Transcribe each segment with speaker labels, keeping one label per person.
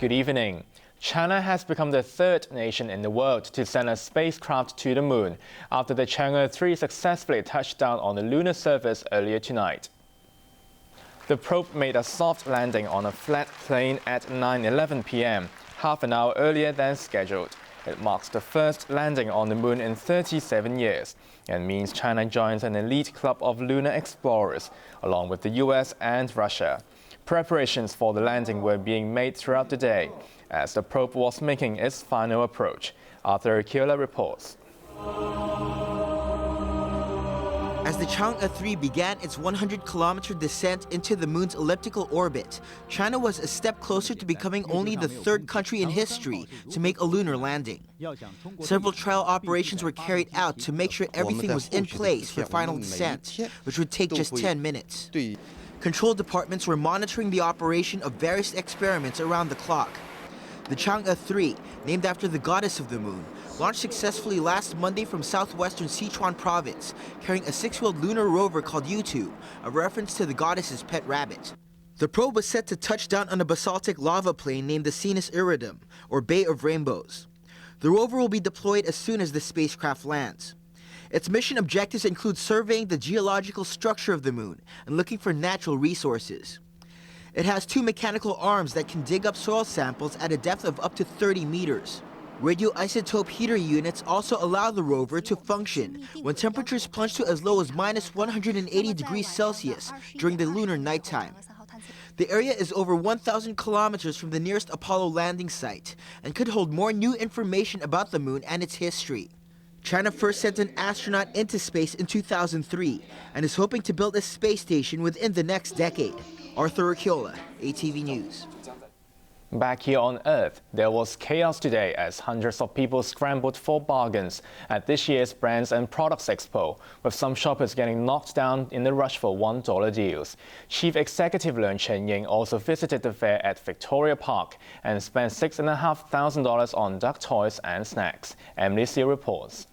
Speaker 1: Good evening. China has become the third nation in the world to send a spacecraft to the moon after the Chang'e 3 successfully touched down on the lunar surface earlier tonight. The probe made a soft landing on a flat plane at 9:11 p.m., half an hour earlier than scheduled. It marks the first landing on the moon in 37 years and means China joins an elite club of lunar explorers, along with the US and Russia. Preparations for the landing were being made throughout the day as the probe was making its final approach. Arthur Keola reports.
Speaker 2: As the Chang'e 3 began its 100-kilometer descent into the moon's elliptical orbit, China was a step closer to becoming only the third country in history to make a lunar landing. Several trial operations were carried out to make sure everything was in place for final descent, which would take just 10 minutes. Control departments were monitoring the operation of various experiments around the clock. The Chang'e 3, named after the goddess of the moon, launched successfully last Monday from southwestern Sichuan province, carrying a 6-wheeled lunar rover called Yeung, a reference to the goddess's pet rabbit. The probe was set to touch down on a basaltic lava plain named the Sinus Iridum, or Bay of Rainbows. The rover will be deployed as soon as the spacecraft lands. Its mission objectives include surveying the geological structure of the moon and looking for natural resources. It has 2 mechanical arms that can dig up soil samples at a depth of up to 30 meters. Radioisotope heater units also allow the rover to function when temperatures plunge to as low as minus 180 degrees Celsius during the lunar nighttime. The area is over 1,000 kilometers from the nearest Apollo landing site and could hold more new information about the moon and its history. China first sent an astronaut into space in 2003 and is hoping to build a space station within the next decade. Arthur Keola, ATV News.
Speaker 1: Back here on Earth, there was chaos today as hundreds of people scrambled for bargains at this year's Brands and Products Expo, with some shoppers getting knocked down in the rush for $1 deals. Chief Executive Yeung also visited the fair at Victoria Park and spent $6,500 on duck toys and snacks. Emily C reports.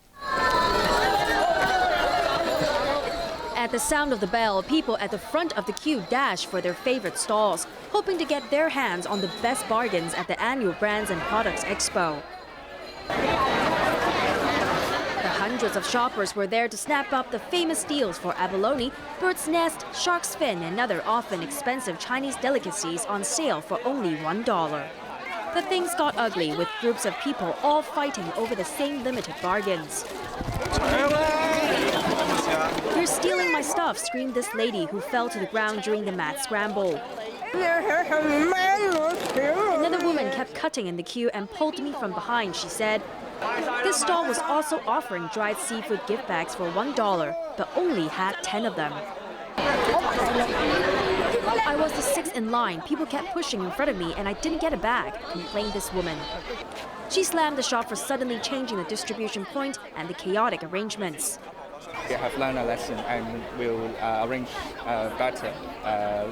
Speaker 3: At the sound of the bell, people at the front of the queue dash for their favorite stalls, hoping to get their hands on the best bargains at the annual Brands and Products Expo. The hundreds of shoppers were there to snap up the famous deals for abalone, bird's nest, shark's fin, and other often expensive Chinese delicacies on sale for only $1. But things got ugly, with groups of people all fighting over the same limited bargains. "You're stealing my stuff," screamed this lady who fell to the ground during the mad scramble. Another woman kept cutting in the queue and pulled me from behind, she said. This stall was also offering dried seafood gift bags for $1, but only had 10 of them. "I was the 6th in line. People kept pushing in front of me and I didn't get a bag," complained this woman. She slammed the shop for suddenly changing the distribution point and the chaotic arrangements.
Speaker 4: We have learned a lesson and we'll arrange better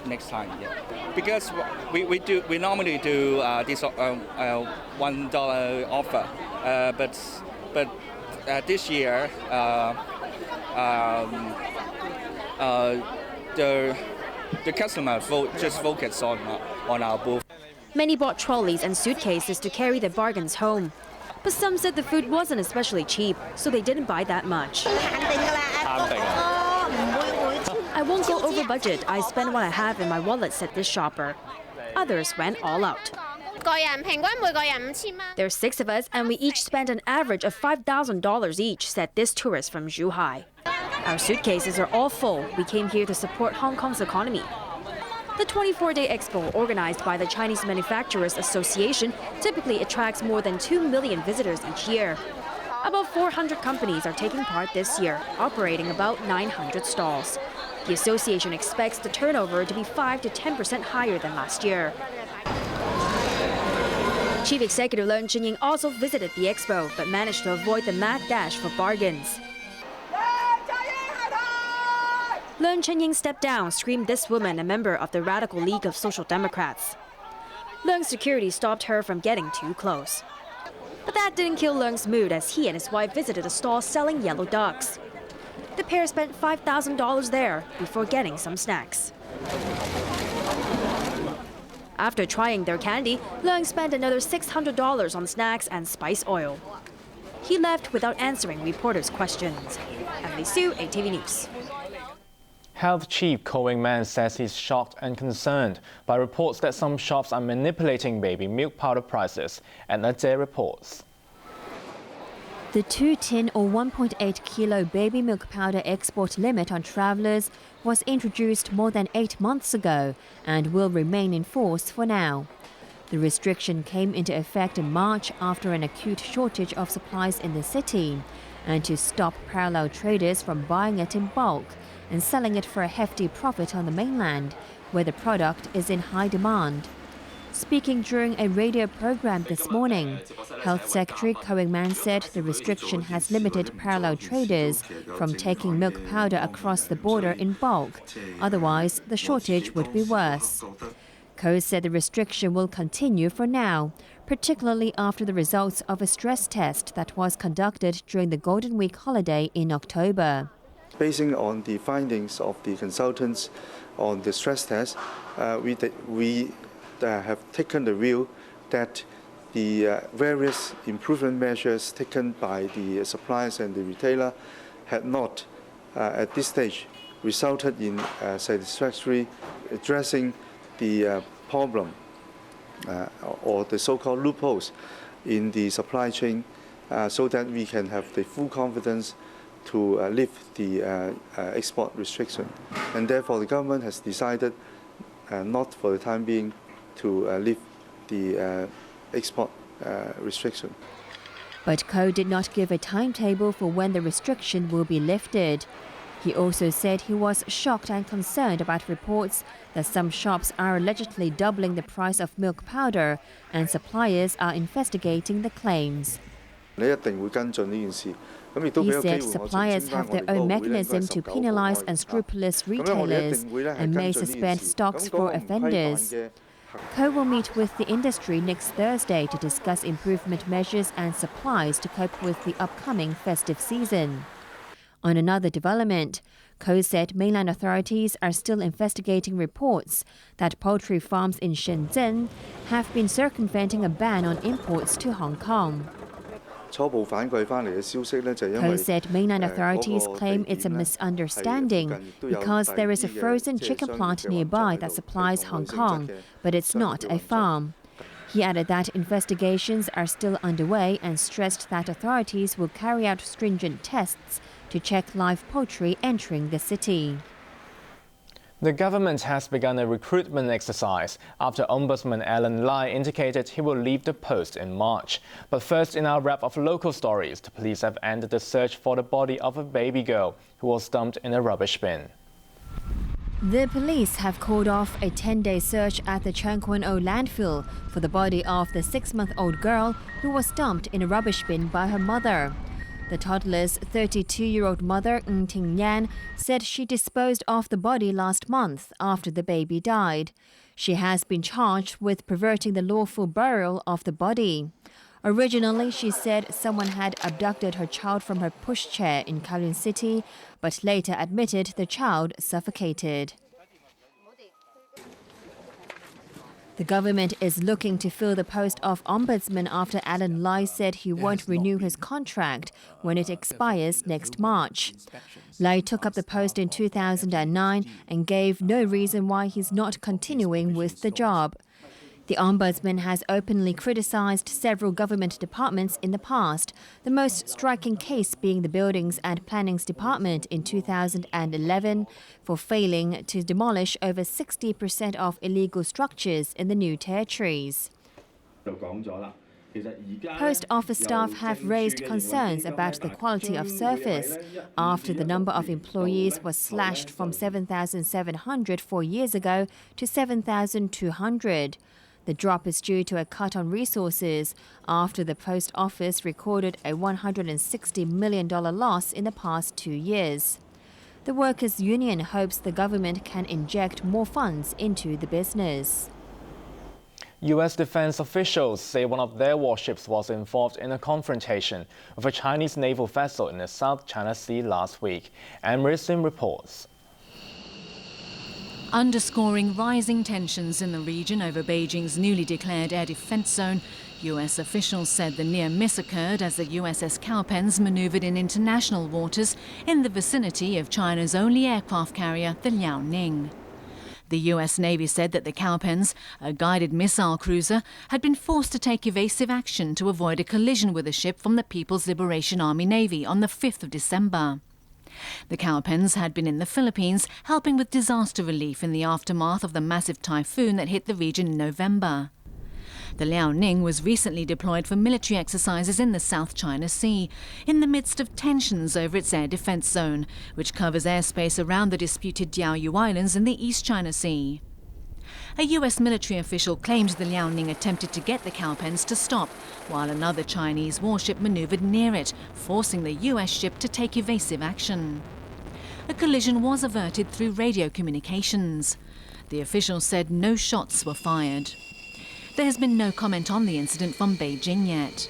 Speaker 4: next time. Yeah. Because we normally do this $1 offer, but this year the customer just focus on our booth.
Speaker 3: Many bought trolleys and suitcases to carry their bargains home. But some said the food wasn't especially cheap, so they didn't buy that much. "I won't go over budget. I spend what I have in my wallet," said this shopper. Others went all out. "There's 6 of us and we each spent an average of $5,000 each," said this tourist from Zhuhai. "Our suitcases are all full. We came here to support Hong Kong's economy." The 24-day expo, organized by the Chinese Manufacturers Association, typically attracts more than 2 million visitors each year. About 400 companies are taking part this year, operating about 900 stalls. The association expects the turnover to be 5 to 10% higher than last year. Chief Executive Yeung also visited the expo, but managed to avoid the mad dash for bargains. Yeung stepped down, screamed this woman, a member of the Radical League of Social Democrats. Leung's security stopped her from getting too close. But that didn't kill Leung's mood as he and his wife visited a stall selling yellow ducks. The pair spent $5,000 there before getting some snacks. After trying their candy, Yeung spent another $600 on snacks and spice oil. He left without answering reporters' questions. Emily Sue, ATV News.
Speaker 1: Health Chief Ko Wing-man says he's shocked and concerned by reports that some shops are manipulating baby milk powder prices. And Ade reports.
Speaker 5: The 2-tin or 1.8 kilo baby milk powder export limit on travellers was introduced more than 8 months ago and will remain in force for now. The restriction came into effect in March after an acute shortage of supplies in the city and to stop parallel traders from buying it in bulk and selling it for a hefty profit on the mainland, where the product is in high demand. Speaking during a radio program this morning, Health Secretary Ko Wing-man said the restriction has limited parallel traders from taking milk powder across the border in bulk. Otherwise, the shortage would be worse. Ko said the restriction will continue for now, particularly after the results of a stress test that was conducted during the Golden Week holiday in October.
Speaker 6: Basing on the findings of the consultants on the stress test, we have taken the view that the various improvement measures taken by the suppliers and the retailer had not, at this stage, resulted in satisfactory addressing the problem or the so-called loopholes in the supply chain, so that we can have the full confidence to lift the export restriction. And therefore, the government has decided not for the time being to lift the export restriction.
Speaker 5: But Ko did not give a timetable for when the restriction will be lifted. He also said he was shocked and concerned about reports that some shops are allegedly doubling the price of milk powder, and suppliers are investigating the claims. He said suppliers have their own mechanism to penalize unscrupulous retailers and may suspend stocks for offenders. Ko will meet with the industry next Thursday to discuss improvement measures and supplies to cope with the upcoming festive season. On another development, Ko said mainland authorities are still investigating reports that poultry farms in Shenzhen have been circumventing a ban on imports to Hong Kong. Ko said mainland authorities claim it's a misunderstanding because there is a frozen chicken plant nearby that supplies Hong Kong, but it's not a farm. He added that investigations are still underway and stressed that authorities will carry out stringent tests to check live poultry entering the city.
Speaker 1: The government has begun a recruitment exercise after Ombudsman Alan Lai indicated he will leave the post in March. But first, in our wrap of local stories, the police have ended the search for the body of a baby girl who was dumped in a rubbish bin.
Speaker 5: The police have called off a 10-day search at the Cheng Kuen O landfill for the body of the 6-month-old girl who was dumped in a rubbish bin by her mother. The toddler's 32-year-old mother, Ng Ting Yan, said she disposed of the body last month after the baby died. She has been charged with perverting the lawful burial of the body. Originally, she said someone had abducted her child from her pushchair in Kowloon City, but later admitted the child suffocated. The government is looking to fill the post of ombudsman after Alan Lai said he won't renew his contract when it expires next March. Lai took up the post in 2009 and gave no reason why he's not continuing with the job. The ombudsman has openly criticized several government departments in the past, the most striking case being the Buildings and Planning's department in 2011 for failing to demolish over 60% of illegal structures in the new territories. Post office staff have raised concerns about the quality of service after the number of employees was slashed from 7,700 4 years ago to 7,200. The drop is due to a cut on resources after the post office recorded a $160 million loss in the past 2 years. The workers' union hopes the government can inject more funds into the business.
Speaker 1: U.S. defense officials say one of their warships was involved in a confrontation with a Chinese naval vessel in the South China Sea last week. Anne Sim reports.
Speaker 7: Underscoring rising tensions in the region over Beijing's newly declared air defense zone, US officials said the near miss occurred as the USS Cowpens maneuvered in international waters in the vicinity of China's only aircraft carrier, the Liaoning. The US Navy said that the Cowpens, a guided missile cruiser, had been forced to take evasive action to avoid a collision with a ship from the People's Liberation Army Navy on the 5th of December. The Cowpens had been in the Philippines helping with disaster relief in the aftermath of the massive typhoon that hit the region in November. The Liaoning was recently deployed for military exercises in the South China Sea, in the midst of tensions over its air defense zone, which covers airspace around the disputed Diaoyu Islands in the East China Sea. A US military official claimed the Liaoning attempted to get the Cowpens to stop, while another Chinese warship maneuvered near it, forcing the US ship to take evasive action. A collision was averted through radio communications. The official said no shots were fired. There has been no comment on the incident from Beijing yet.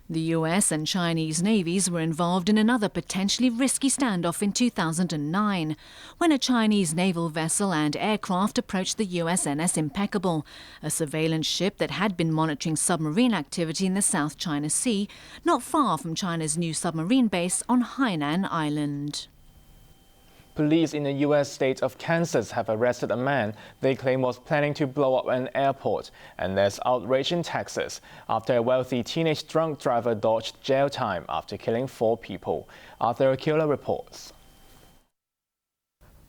Speaker 7: The US and Chinese navies were involved in another potentially risky standoff in 2009, when a Chinese naval vessel and aircraft approached the USNS Impeccable, a surveillance ship that had been monitoring submarine activity in the South China Sea, not far from China's new submarine base on Hainan Island.
Speaker 1: Police in the U.S. state of Kansas have arrested a man they claim was planning to blow up an airport, and there's outrage in Texas after a wealthy teenage drunk driver dodged jail time after killing 4 people. Arthur Akila reports.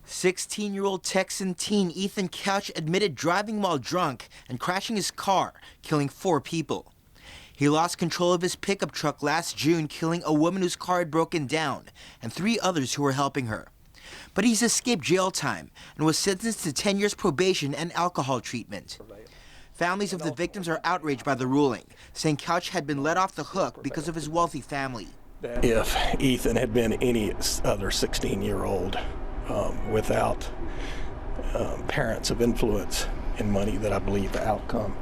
Speaker 2: 16-year-old Texan teen Ethan Couch admitted driving while drunk and crashing his car, killing 4 people. He lost control of his pickup truck last June, killing a woman whose car had broken down and 3 others who were helping her. But he's escaped jail time and was sentenced to 10 years probation and alcohol treatment. Families of the victims are outraged by the ruling, saying Couch had been let off the hook because of his wealthy family.
Speaker 8: If Ethan had been any other 16-year-old without parents of influence and money, that I believe the outcome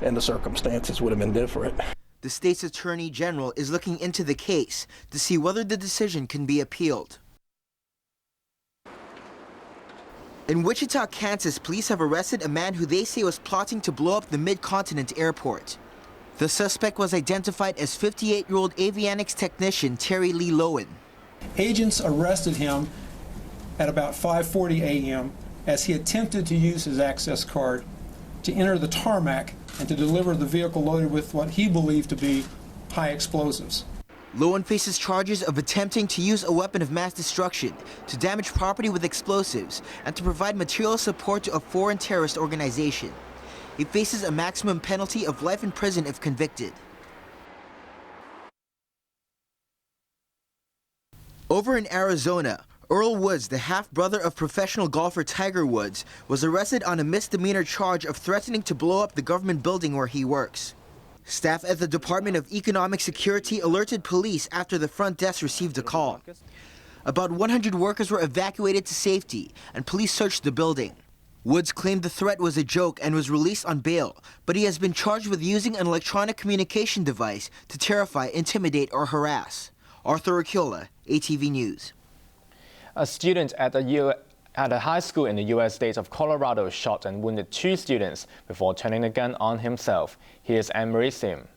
Speaker 8: and the circumstances would have been different.
Speaker 2: The state's attorney general is looking into the case to see whether the decision can be appealed. In Wichita, Kansas, police have arrested a man who they say was plotting to blow up the Mid-Continent airport. The suspect was identified as 58-year-old avionics technician Terry Lee Lowen.
Speaker 9: Agents arrested him at about 5:40 a.m. as he attempted to use his access card to enter the tarmac and to deliver the vehicle loaded with what he believed to be high explosives.
Speaker 2: Lowen faces charges of attempting to use a weapon of mass destruction to damage property with explosives and to provide material support to a foreign terrorist organization. He faces a maximum penalty of life in prison if convicted. Over in Arizona, Earl Woods, the half-brother of professional golfer Tiger Woods, was arrested on a misdemeanor charge of threatening to blow up the government building where he works. Staff at the Department of Economic Security alerted police after the front desk received a call. About 100 workers were evacuated to safety, and police searched the building. Woods claimed the threat was a joke and was released on bail, but he has been charged with using an electronic communication device to terrify, intimidate, or harass. Arthur Akila, ATV News.
Speaker 1: A student at a high school in the U.S. state of Colorado shot and wounded 2 students before turning the gun on himself. Here's Anne-Marie Sim.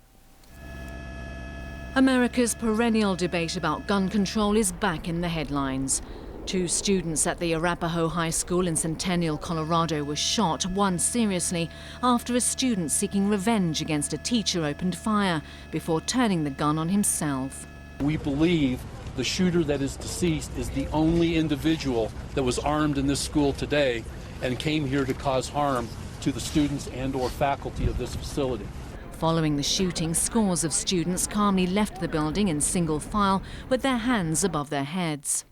Speaker 7: America's perennial debate about gun control is back in the headlines. 2 students at the Arapahoe High School in Centennial, Colorado were shot, one seriously, after a student seeking revenge against a teacher opened fire before turning the gun on himself.
Speaker 10: We believe the shooter that is deceased is the only individual that was armed in this school today and came here to cause harm to the students and/or faculty of this facility.
Speaker 7: Following the shooting, scores of students calmly left the building in single file with their hands above their heads.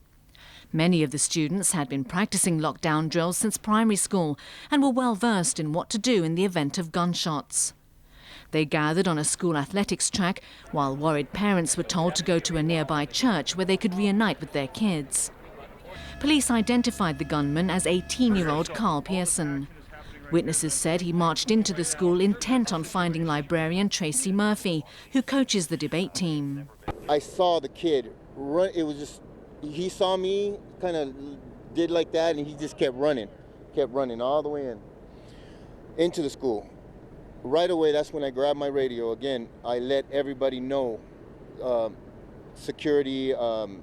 Speaker 7: Many of the students had been practicing lockdown drills since primary school and were well versed in what to do in the event of gunshots. They gathered on a school athletics track, while worried parents were told to go to a nearby church where they could reunite with their kids. Police identified the gunman as 18-year-old Carl Pearson. Witnesses said he marched into the school intent on finding librarian Tracy Murphy, who coaches the debate team.
Speaker 11: I saw the kid run. It was just, he saw me, kind of did like that, and he just kept running. kept running all the way into the school. Right away, that's when I grabbed my radio. Again, I let everybody know, security, and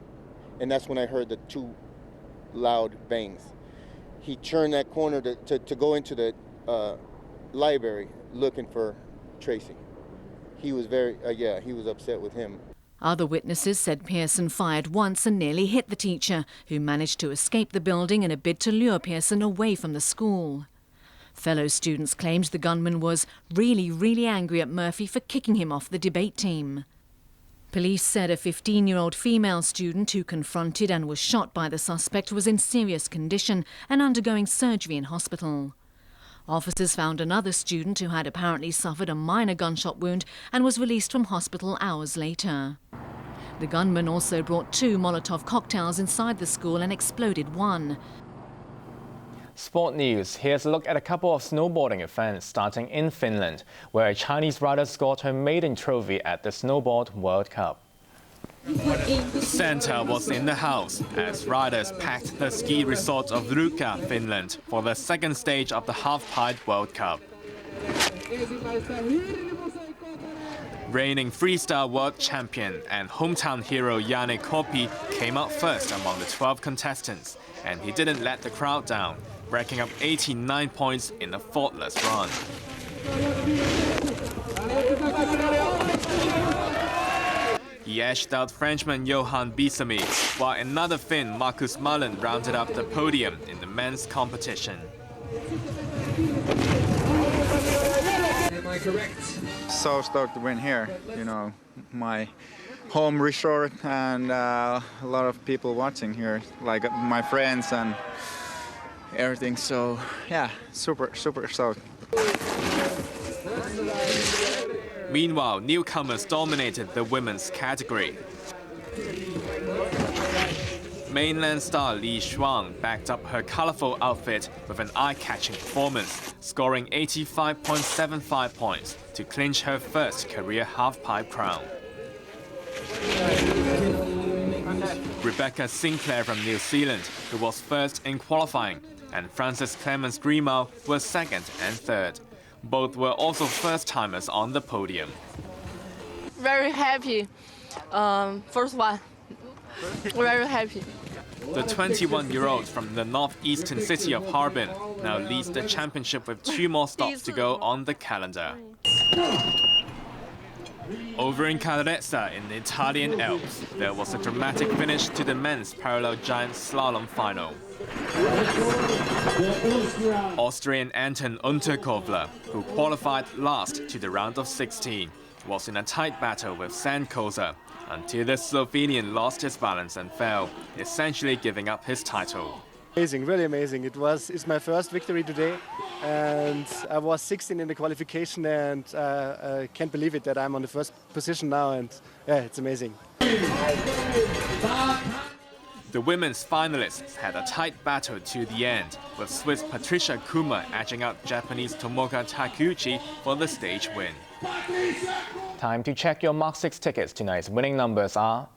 Speaker 11: that's when I heard the 2 loud bangs. He turned that corner to go into the library looking for Tracy. He was he was upset with him.
Speaker 7: Other witnesses said Pearson fired once and nearly hit the teacher, who managed to escape the building in a bid to lure Pearson away from the school. Fellow students claimed the gunman was really angry at Murphy for kicking him off the debate team. Police said a 15-year-old female student who confronted and was shot by the suspect was in serious condition and undergoing surgery in hospital. Officers found another student who had apparently suffered a minor gunshot wound and was released from hospital hours later. The gunman also brought 2 Molotov cocktails inside the school and exploded one.
Speaker 1: Sport news. Here's a look at a couple of snowboarding events starting in Finland, where a Chinese rider scored her maiden trophy at the Snowboard World Cup. Santa was in the house as riders packed the ski resort of Ruka, Finland, for the second stage of the Halfpipe World Cup. Reigning freestyle world champion and hometown hero Janne Kopi came out first among the 12 contestants, and he didn't let the crowd down, racking up 89 points in a faultless run. He edged out Frenchman Johan Bissamy, while another Finn, Markus Mullen, rounded up the podium in the men's competition.
Speaker 12: Am I correct? So stoked to win here. You know, my home resort and a lot of people watching here, like my friends and everything. So yeah, super stoked.
Speaker 1: Meanwhile, newcomers dominated the women's category. Mainland star Li Shuang backed up her colorful outfit with an eye-catching performance, scoring 85.75 points to clinch her first career halfpipe crown. Rebecca Sinclair from New Zealand, who was first in qualifying, and Frances Clemens Grimau were second and third. Both were also first-timers on the podium.
Speaker 13: Very happy. First one. Very happy.
Speaker 1: The 21-year-old from the northeastern city of Harbin now leads the championship with 2 more stops to go on the calendar. Over in Calarezza in the Italian Alps, there was a dramatic finish to the men's parallel giant slalom final. Austrian Anton Unterkofler, who qualified last to the round of 16, was in a tight battle with Sandkoza until the Slovenian lost his balance and fell, essentially giving up his title.
Speaker 14: Amazing, really amazing. It's my first victory today, and I was 16 in the qualification, and I can't believe it that I'm on the first position now, and yeah, it's amazing.
Speaker 1: The women's finalists had a tight battle to the end, with Swiss Patricia Kuma edging out Japanese Tomoka Takeuchi for the stage win. Time to check your Mark 6 tickets. Tonight's winning numbers are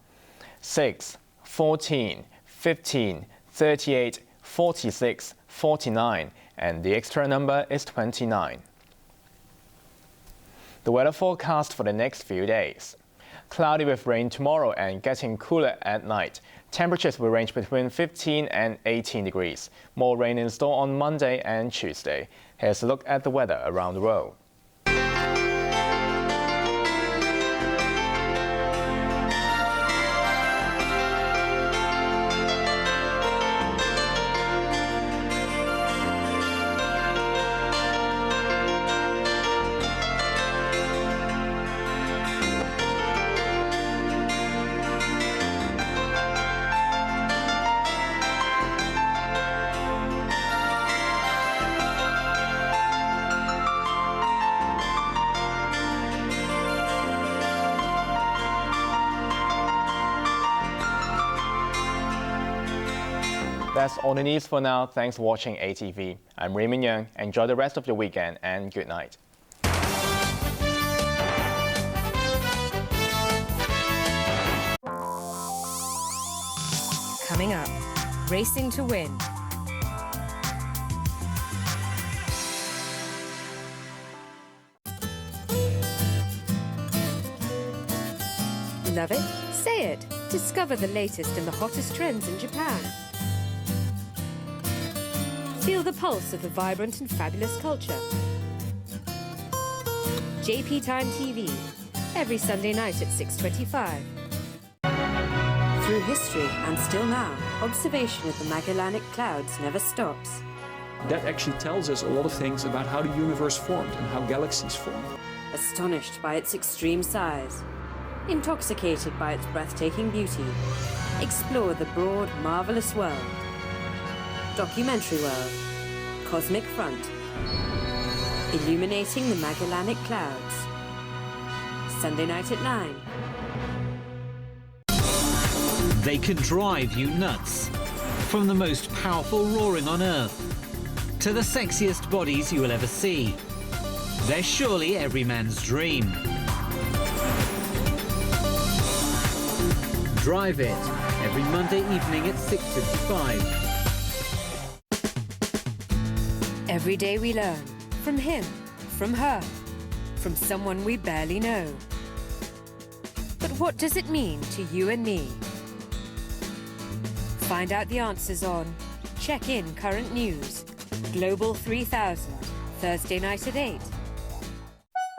Speaker 1: 6, 14, 15, 38, 46, 49, and the extra number is 29. The weather forecast for the next few days. Cloudy with rain tomorrow and getting cooler at night. Temperatures will range between 15 and 18 degrees. More rain in store on Monday and Tuesday. Here's a look at the weather around the world. That's all the news for now. Thanks for watching ATV. I'm Raymond Yeung. Enjoy the rest of your weekend and good night.
Speaker 15: Coming up, racing to win. Love it? Say it. Discover the latest and the hottest trends in Japan. Feel the pulse of the vibrant and fabulous culture. JP Time TV, every Sunday night at 6:25. Through history and still now, observation of the Magellanic Clouds never stops.
Speaker 16: That actually tells us a lot of things about how the universe formed and how galaxies formed.
Speaker 15: Astonished by its extreme size, intoxicated by its breathtaking beauty, explore the broad, marvelous world. Documentary World, Cosmic Front, illuminating the Magellanic Clouds. Sunday night at 9.
Speaker 17: They can drive you nuts. From the most powerful roaring on Earth to the sexiest bodies you will ever see. They're surely every man's dream. Drive It, every Monday evening at 6:55.
Speaker 15: Every day we learn. From him, from her, from someone we barely know. But what does it mean to you and me? Find out the answers on Check In Current News, Global 3000, Thursday night at 8.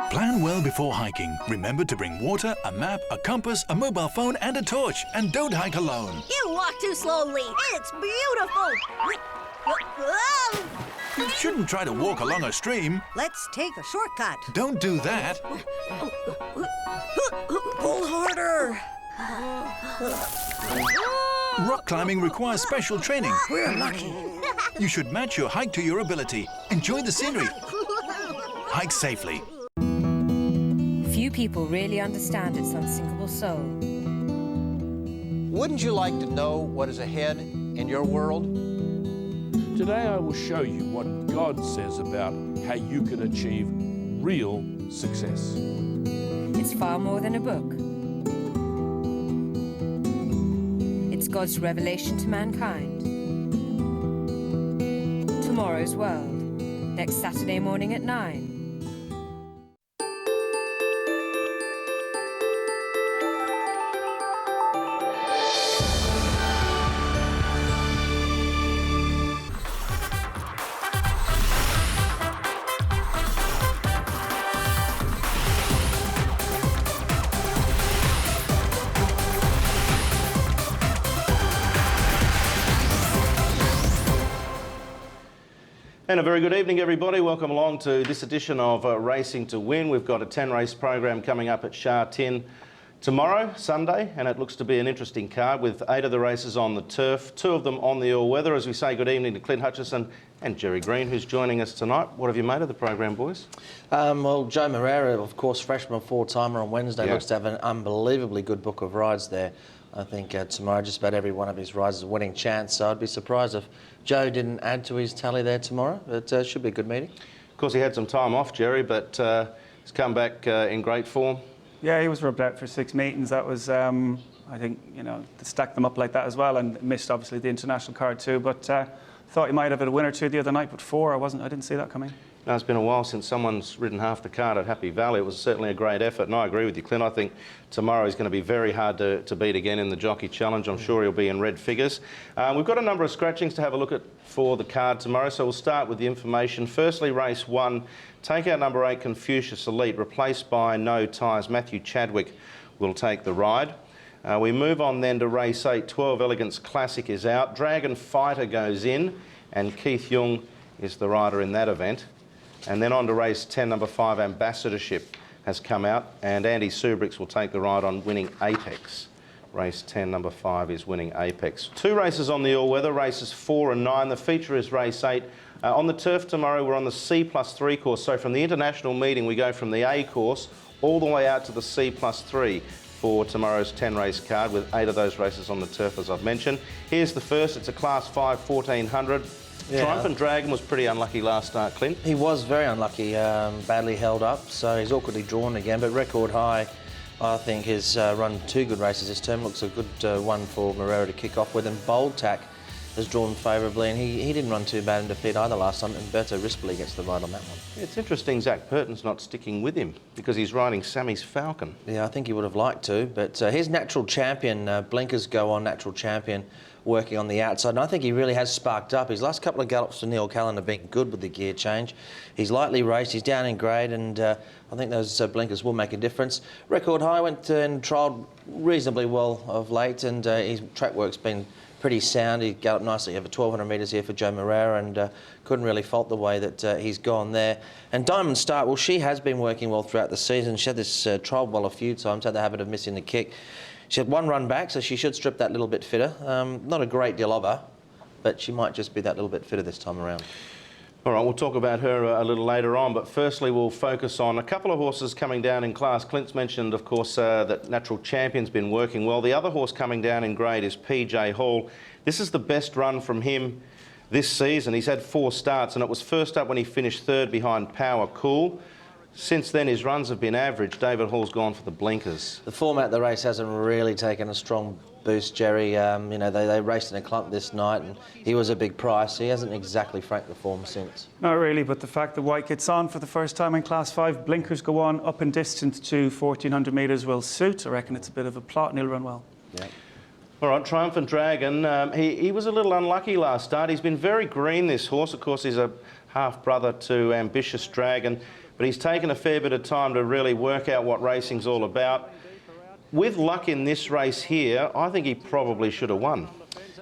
Speaker 18: Plan well before hiking. Remember to bring water, a map, a compass, a mobile phone and a torch. And don't hike alone.
Speaker 19: You walk too slowly. It's beautiful.
Speaker 18: You shouldn't try to walk along a stream.
Speaker 19: Let's take a shortcut.
Speaker 18: Don't do that.
Speaker 19: Pull harder.
Speaker 18: Rock climbing requires special training.
Speaker 19: We're lucky.
Speaker 18: You should match your hike to your ability. Enjoy the scenery. Hike safely.
Speaker 15: Few people really understand its unsinkable soul.
Speaker 20: Wouldn't you like to know what is ahead in your world?
Speaker 10: Today I will show you what God says about how you can achieve real success.
Speaker 15: It's far more than a book. It's God's revelation to mankind. Tomorrow's World, next Saturday morning at 9.
Speaker 21: And a very good evening, everybody. Welcome along to this edition of Racing to Win. We've got a 10-race program coming up at Sha Tin tomorrow, Sunday, and it looks to be an interesting card with 8 of the races on the turf, 2 of them on the all-weather. As we say good evening to Clint Hutchison and Jerry Green, who's joining us tonight. What have you made of the program, boys?
Speaker 22: Well, Joe Moreira, of course, freshman four-timer on Wednesday, looks to have an unbelievably good book of rides there. I think tomorrow just about every one of his rides is a winning chance, so I'd be surprised if Joe didn't add to his tally there tomorrow. It should be a good meeting. Of
Speaker 21: course, he had some time off, Jerry, but he's come back in great form.
Speaker 23: Yeah, he was rubbed out for 6 meetings. That was, I think, you know, to stack them up like that as well, and missed obviously the international card too. But thought he might have had a win or two the other night, but 4, I didn't see that coming.
Speaker 21: No, it's been a while since someone's ridden half the card at Happy Valley. It was certainly a great effort, and I agree with you, Clint. I think tomorrow is going to be very hard to beat again in the Jockey Challenge. I'm sure he'll be in red figures. We've got a number of scratchings to have a look at for the card tomorrow, so we'll start with the information. Firstly, race 1, take out number 8, Confucius Elite, replaced by No Tyres. Matthew Chadwick will take the ride. We move on then to race 8, 12 Elegance Classic is out. Dragon Fighter goes in, and Keith Yeung is the rider in that event. And then on to race 10, number 5, Ambassadorship has come out, and Andy Subricks will take the ride on Winning Apex. Race 10, number 5 is Winning Apex. 2 races on the all-weather, races 4 and 9. The feature is race 8. On the turf tomorrow, we're on the C+3 course. So from the international meeting, we go from the A course all the way out to the C+3 for tomorrow's 10-race card, with 8 of those races on the turf, as I've mentioned. Here's the first. It's a Class 5 1400. Yeah. Triumphant Dragon was pretty unlucky last start, Clint.
Speaker 22: He was very unlucky, badly held up, so he's awkwardly drawn again, but record high. I think has run 2 good races this term. Looks a good one for Moreira to kick off with. And Bold Tack has drawn favourably, and he didn't run too bad in defeat either last time, and Berto Rispoli gets the ride on that one.
Speaker 21: It's interesting Zach Purton's not sticking with him because he's riding Sammy's Falcon.
Speaker 22: Yeah, I think he would have liked to, but his natural champion, blinkers go on, natural champion, working on the outside, and I think he really has sparked up. His last couple of gallops for Neil Callan have been good with the gear change. He's lightly raced, he's down in grade, and I think those blinkers will make a difference. Record High went and trialled reasonably well of late, and his track work's been pretty sound. He galloped nicely over 1,200 metres here for Joe Moreira, and couldn't really fault the way that he's gone there. And Diamond Star, well, she has been working well throughout the season. She had this trial well a few times, had the habit of missing the kick. She had one run back, so she should strip that little bit fitter. Not a great deal of her, but she might just be that little bit fitter this time around.
Speaker 21: All right, we'll talk about her a little later on, but firstly we'll focus on a couple of horses coming down in class. Clint's mentioned, of course, that Natural Champion's been working well. The other horse coming down in grade is PJ Hall. This is the best run from him this season. He's had 4 starts, and it was first up when he finished 3rd behind Power Cool. Since then, his runs have been average. David Hall's gone for the blinkers.
Speaker 22: The format of the race hasn't really taken a strong boost, Jerry. You know, they raced in a clump this night, and he was a big price. He hasn't exactly franked the form since.
Speaker 23: Not really, but the fact that White gets on for the first time in Class 5, blinkers go on up and distance to 1,400 metres will suit. I reckon it's a bit of a plot, and he'll run well.
Speaker 22: Yeah.
Speaker 21: All right, Triumphant Dragon, he was a little unlucky last start. He's been very green, this horse. Of course, he's a half-brother to Ambitious Dragon, but he's taken a fair bit of time to really work out what racing's all about. With luck in this race here, I think he probably should have won.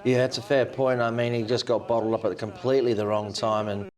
Speaker 22: Yeah, it's a fair point. I mean, he just got bottled up at completely the wrong time, and